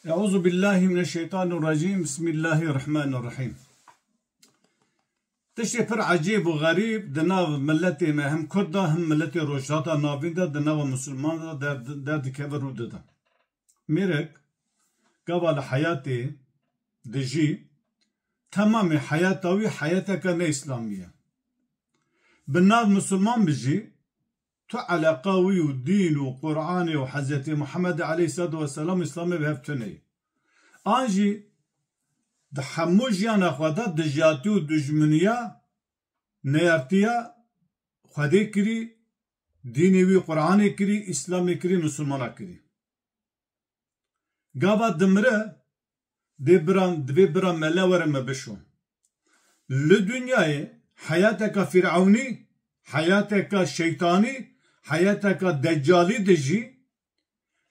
Euzu billahi mineşşeytanirracim. Bismillahirrahmanirrahim. Tiştê pir acîb û garîb di nav milletê me hem Kurd da hem milletê rojhata navîn de di nava Müslüman da derdikeve rû didin. Mêrek gava li hayatê dijî temamê hayata wî hayateka ne İslamî ye. Bi nav Müslüman bijî tu alaka wî û dîn û Qur'anê û Hezretî Muhammed aleyhissalatu vesselam İslamê bi hev tune. An jî di hemû jiyana xwe de dijatî û dijmeniya neyartiya Xwedê kirî, dînê wî Qur'anê kirî, İslamê kirî, Müslümana kirî. Gava dimire divê bira mele were me bişo. Li dünyayê hayateka Firavunî, hayateka şeytanî, hayateka deccalî de jî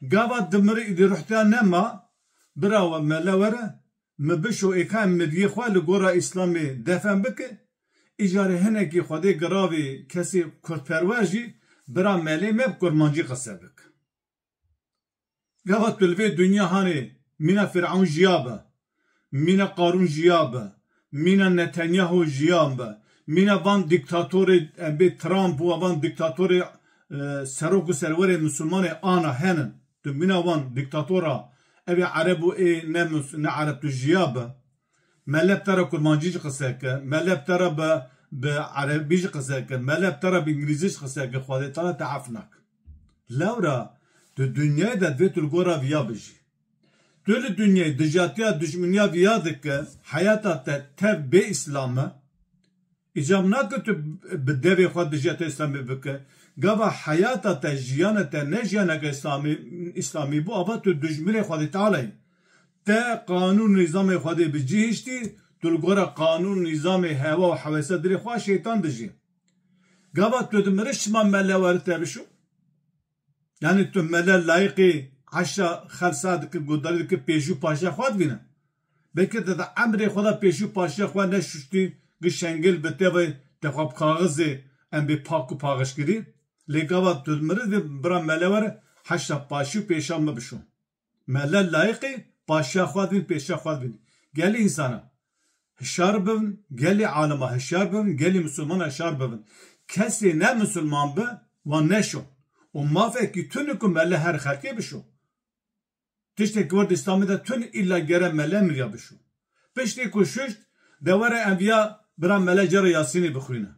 gava dimire îdî ruhta nema bira we mele were me bişo êka mediyê xwe li gora İslamê defen bike, îcarê hinekî Xwedê giravê kesê Kurdperwer jî bira melê me bi kurmancî qise bike. Gava tu li vê dünya hanê mîna Firavun jiya be, mîna Qarûn jiya be, mîna Netanyahu jiyan be, mîna van diktatorê bê Trump û van diktatorê serok û serwerê Müslümanê ana henin. Tu mîna van diktatora evê Ereb û ne Ereb tu jiya be, meleb te re kurmancî jî qise ke, meleb te re bi Erebî jî qise ke, meleb te re bi İngilîzî jî qise ke, Xwedê te re teaf nake. Lewra di dünyayê de divê tu li gora viya bijî. Tu li dünyayê dijatiya dijmeniya viya dike, hayata te tev bê İslamê, îcab nake tu bi devê xwe dijatiya İslamê bike. Gava hayata te jiyana te ne jiyaneke İslamî bû, ava tu dijminê Xwedê Teala'yê. Te qanûn nîzamê Xwedê bicihîştî, tu li gora qanûn nîzamê heva û hewesa dirê xwe şeytan dijî. Gava tu dimire şima mele were te bişo. Yani tu mele layıqê heşa xelsa dikir, gudarî dikir, pêşî û paşa xwe dibîne. Belkî te de emrê xwe de pêşî û paşa xwe neşuştî, gişengil bi tevê te xwe bi kaxizê em bê pak û paxişkirî. Lê gava tu dimire bira mele were heşa paşî û pêşa me bişo. Mele layıqê paşa xwe dibîn, pêşa xwe dibîn. Gelî insana hişyar bibin, gelî alima hişyar bibin, gelî Müslümana hişyar bibin. Kesê ne Müslüman be wan neşo. O mafekî tune ku mele her xelkê bişo. Tiştekî werde İslamê de tune illa gere mele mirya bişo. Piştî ku şuşt de were enbiya bira mele cara Yasînê bixwîne.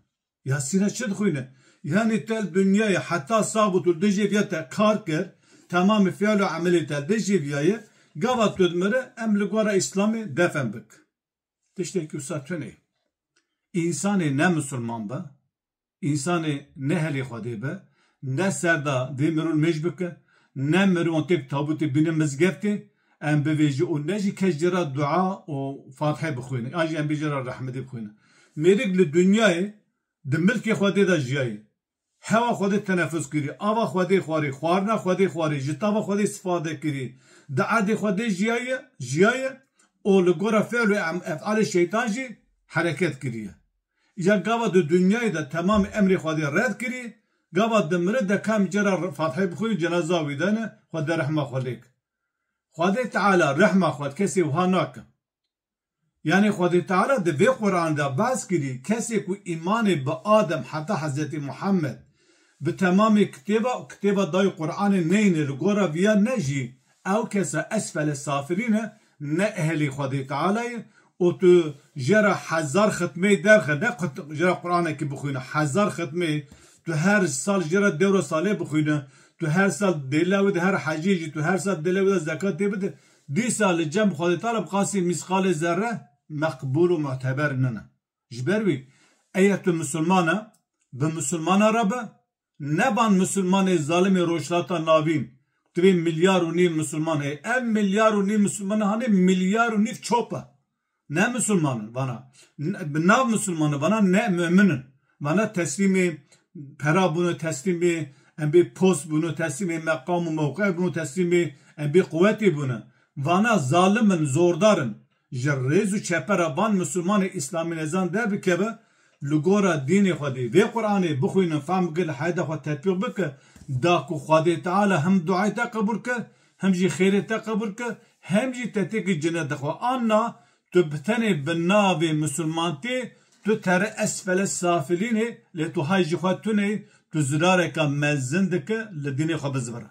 Yasîne çi dixwîne? Yani tel dünyayê heta sabit û dijî viya te kar kir, temamî fiyal û emelê te dijî viyayê, gava tu dimire em li gora İslamê defen bik. Tiştekî wisa tune. İnsanê ne Müslüman be, İnsanê ne helê Xwedê be, ne serda vê mirov mêj bike, ne mirov têk tabûtê bîne mizgeftê, em bivêjî û ne jî kes cira dua û Fatihê bixwîne. An jî em bê cira rehmetê bixwîne. Mêrik li dünyayê di milkê Xwedê de jiyayê. Heva Xwedê teneffüs kirî, ava Xwedê xwarî, xwarina Xwedê xwarî, ji tava Xwedê istifade kirî, di erdê Xwedê jiyayê û li gora fe'l û ef'alê şeytan jî hereket kiriye. Ya gava di dünyayê de temamî emrê Xwedê red kirî, gava dimire de kam cera Fatihê bixwîne, cenaza wî de ne, Xwedê rehma xwe lêk. Xwedê Teala rehma xwe kesê wiha nake. Yani Xwedê Teala di vê Qur'an de behs kirî, kesê ku îmanê bi Adem heta Hezretî Muhammed bi temamê kitêba dayê Qur'anê neyne li gora viya ne jî ew kesa esfele safilîne ne ehlê Xwedê Teala'yê û tu jera hezar xitmê derxe ne jera Qur'anekî bixwîne, hezar xitmê tu her sal jera dewra salê bixwîne, tu her sal dêla wê de her hecî jî tu her sal dêla wê de zekat tê bide, dîsa li cem Xwedê Teala bi qasî misqalê zerre mekbûl û muteber nine. Ji ber wî eya tu Müslümana bi Müslümana re be, neban Müslümanê zalimê rojhilata navîn, tu vê milyar û nîv Müslüman heye. Ev milyar û nîv Müslüman hanê milyar û nîv çop e. Ne Müslümanın vana. Bi nav Müslümanı vana ne müminin. Vana teslîmê pera bûne, teslîmê em bê post bûne, teslîmê meqam û mewqe bûne, teslîmê em bê quwetê bûne. Vana zalimin, zordarin. Ji rêz û çepera van Müslümanê İslamî nezan derbikeve, li gora dînê Xwedê vê Qur'anê bixwînin, fehm bike, li heyda xwe tetbîq bike, da ku Xwedê Teala hem duayê te qebûl ke, هم جی خیرت قبول که هم جی تتک جنت خوا آنا تو بتنی بناوی مسلمانتی تو تر اسفل سافلینه لی تو های جی خوا تو نه تو زراره که مزنده که لدینی خوا بزبره